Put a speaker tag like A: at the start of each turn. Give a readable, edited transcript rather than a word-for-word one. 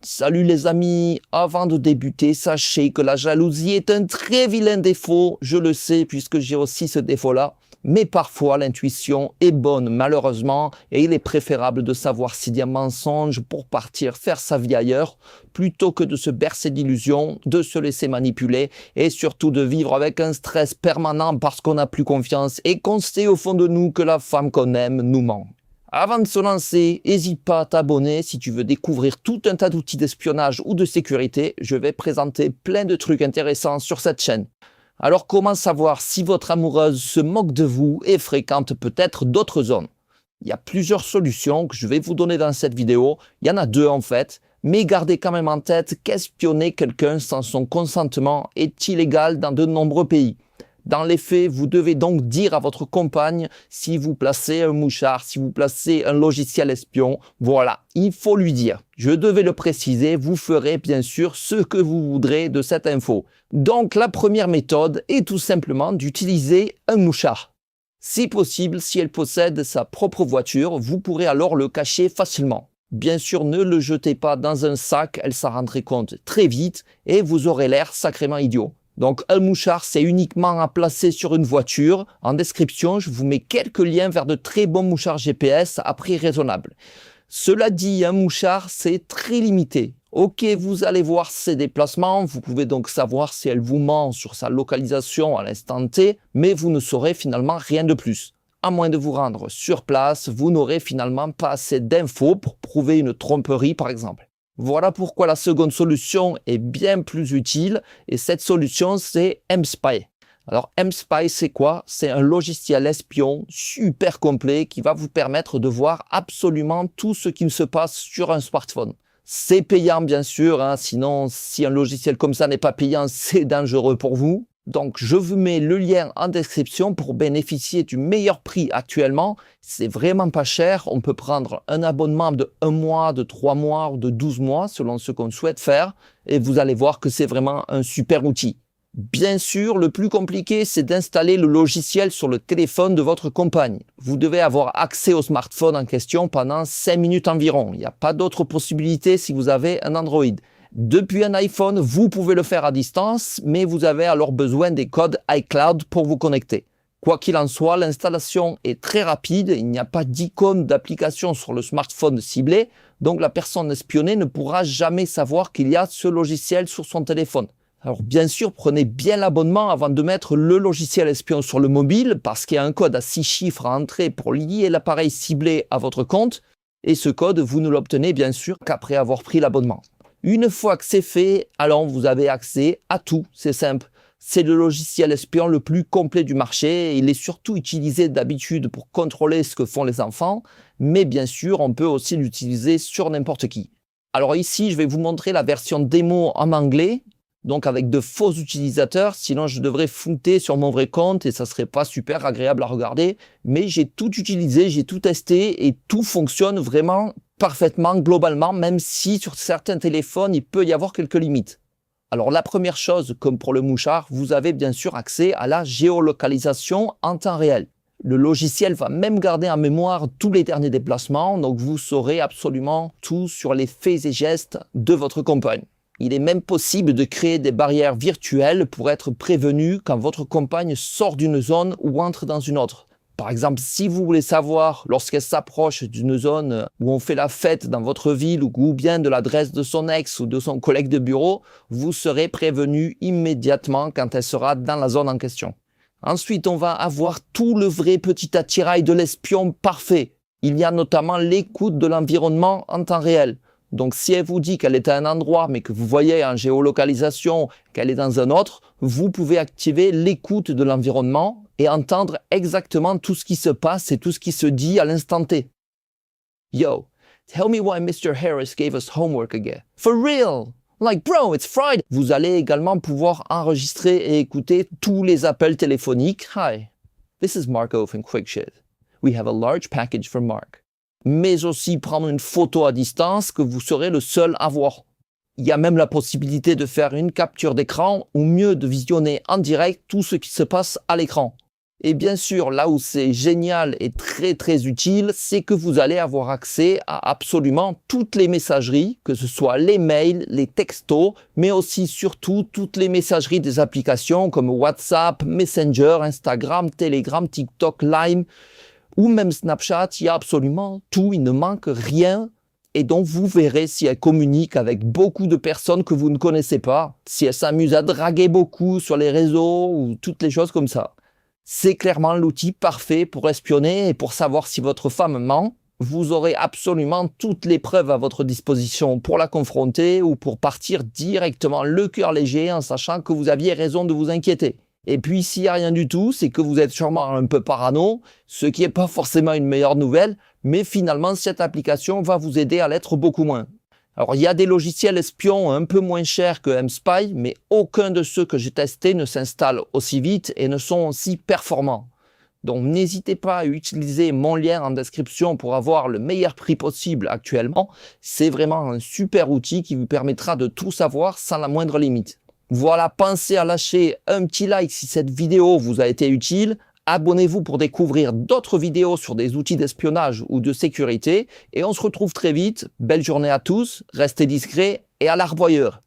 A: Salut les amis, avant de débuter, sachez que la jalousie est un très vilain défaut, je le sais puisque j'ai aussi ce défaut-là, mais parfois l'intuition est bonne malheureusement et il est préférable de savoir s'il y a mensonge pour partir faire sa vie ailleurs plutôt que de se bercer d'illusions, de se laisser manipuler et surtout de vivre avec un stress permanent parce qu'on n'a plus confiance et qu'on sait au fond de nous que la femme qu'on aime nous ment. Avant de se lancer, n'hésite pas à t'abonner si tu veux découvrir tout un tas d'outils d'espionnage ou de sécurité. Je vais présenter plein de trucs intéressants sur cette chaîne. Alors comment savoir si votre amoureuse se moque de vous et fréquente peut-être d'autres hommes? Il y a plusieurs solutions que je vais vous donner dans cette vidéo. Il y en a deux en fait, mais gardez quand même en tête qu'espionner quelqu'un sans son consentement est illégal dans de nombreux pays. Dans les faits, vous devez donc dire à votre compagne si vous placez un mouchard, si vous placez un logiciel espion. Voilà, il faut lui dire. Je devais le préciser, vous ferez bien sûr ce que vous voudrez de cette info. Donc la première méthode est tout simplement d'utiliser un mouchard. Si possible, si elle possède sa propre voiture, vous pourrez alors le cacher facilement. Bien sûr, ne le jetez pas dans un sac, elle s'en rendrait compte très vite et vous aurez l'air sacrément idiot. Donc un mouchard, c'est uniquement à placer sur une voiture. En description, je vous mets quelques liens vers de très bons mouchards GPS à prix raisonnable. Cela dit, un mouchard, c'est très limité. Ok, vous allez voir ses déplacements, vous pouvez donc savoir si elle vous ment sur sa localisation à l'instant T, mais vous ne saurez finalement rien de plus. À moins de vous rendre sur place, vous n'aurez finalement pas assez d'infos pour prouver une tromperie par exemple. Voilà pourquoi la seconde solution est bien plus utile et cette solution c'est mSpy. Alors mSpy c'est quoi? C'est un logiciel espion super complet qui va vous permettre de voir absolument tout ce qui se passe sur un smartphone. C'est payant bien sûr, sinon si un logiciel comme ça n'est pas payant c'est dangereux pour vous. Donc je vous mets le lien en description pour bénéficier du meilleur prix actuellement. C'est vraiment pas cher, on peut prendre un abonnement de 1 mois, de 3 mois ou de 12 mois selon ce qu'on souhaite faire et vous allez voir que c'est vraiment un super outil. Bien sûr, le plus compliqué c'est d'installer le logiciel sur le téléphone de votre compagne. Vous devez avoir accès au smartphone en question pendant 5 minutes environ. Il n'y a pas d'autre possibilité si vous avez un Android. Depuis un iPhone, vous pouvez le faire à distance, mais vous avez alors besoin des codes iCloud pour vous connecter. Quoi qu'il en soit, l'installation est très rapide, il n'y a pas d'icône d'application sur le smartphone ciblé, donc la personne espionnée ne pourra jamais savoir qu'il y a ce logiciel sur son téléphone. Alors bien sûr, prenez bien l'abonnement avant de mettre le logiciel espion sur le mobile, parce qu'il y a un code à 6 chiffres à entrer pour lier l'appareil ciblé à votre compte, et ce code, vous ne l'obtenez bien sûr qu'après avoir pris l'abonnement. Une fois que c'est fait, alors vous avez accès à tout, c'est simple. C'est le logiciel espion le plus complet du marché. Il est surtout utilisé d'habitude pour contrôler ce que font les enfants, mais bien sûr, on peut aussi l'utiliser sur n'importe qui. Alors ici, je vais vous montrer la version démo en anglais, donc avec de faux utilisateurs, sinon je devrais flouter sur mon vrai compte et ça serait pas super agréable à regarder, mais j'ai tout utilisé, j'ai tout testé et tout fonctionne vraiment parfaitement, globalement, même si sur certains téléphones, il peut y avoir quelques limites. Alors la première chose, comme pour le mouchard, vous avez bien sûr accès à la géolocalisation en temps réel. Le logiciel va même garder en mémoire tous les derniers déplacements, donc vous saurez absolument tout sur les faits et gestes de votre compagne. Il est même possible de créer des barrières virtuelles pour être prévenu quand votre compagne sort d'une zone ou entre dans une autre. Par exemple, si vous voulez savoir lorsqu'elle s'approche d'une zone où on fait la fête dans votre ville ou bien de l'adresse de son ex ou de son collègue de bureau, vous serez prévenu immédiatement quand elle sera dans la zone en question. Ensuite, on va avoir tout le vrai petit attirail de l'espion parfait. Il y a notamment l'écoute de l'environnement en temps réel. Donc si elle vous dit qu'elle est à un endroit mais que vous voyez en géolocalisation qu'elle est dans un autre, vous pouvez activer l'écoute de l'environnement et entendre exactement tout ce qui se passe et tout ce qui se dit à l'instant T. Yo, tell me why Mr. Harris gave us homework again. For real! Like bro, it's Friday! Vous allez également pouvoir enregistrer et écouter tous les appels téléphoniques. Hi, this is Marco from QuickShit. We have a large package for Mark. Mais aussi prendre une photo à distance que vous serez le seul à voir. Il y a même la possibilité de faire une capture d'écran ou mieux de visionner en direct tout ce qui se passe à l'écran. Et bien sûr, là où c'est génial et très très utile, c'est que vous allez avoir accès à absolument toutes les messageries, que ce soit les mails, les textos, mais aussi surtout toutes les messageries des applications comme WhatsApp, Messenger, Instagram, Telegram, TikTok, Line ou même Snapchat. Il y a absolument tout, il ne manque rien. Et donc, vous verrez si elle communique avec beaucoup de personnes que vous ne connaissez pas, si elle s'amuse à draguer beaucoup sur les réseaux ou toutes les choses comme ça. C'est clairement l'outil parfait pour espionner et pour savoir si votre femme ment. Vous aurez absolument toutes les preuves à votre disposition pour la confronter ou pour partir directement le cœur léger en sachant que vous aviez raison de vous inquiéter. Et puis, s'il n'y a rien du tout, c'est que vous êtes sûrement un peu parano, ce qui n'est pas forcément une meilleure nouvelle, mais finalement, cette application va vous aider à l'être beaucoup moins. Alors, il y a des logiciels espions un peu moins chers que mSpy, mais aucun de ceux que j'ai testés ne s'installe aussi vite et ne sont aussi performants. Donc, n'hésitez pas à utiliser mon lien en description pour avoir le meilleur prix possible actuellement. C'est vraiment un super outil qui vous permettra de tout savoir sans la moindre limite. Voilà, pensez à lâcher un petit like si cette vidéo vous a été utile. Abonnez-vous pour découvrir d'autres vidéos sur des outils d'espionnage ou de sécurité. Et on se retrouve très vite. Belle journée à tous, restez discrets et à l'arboyeur.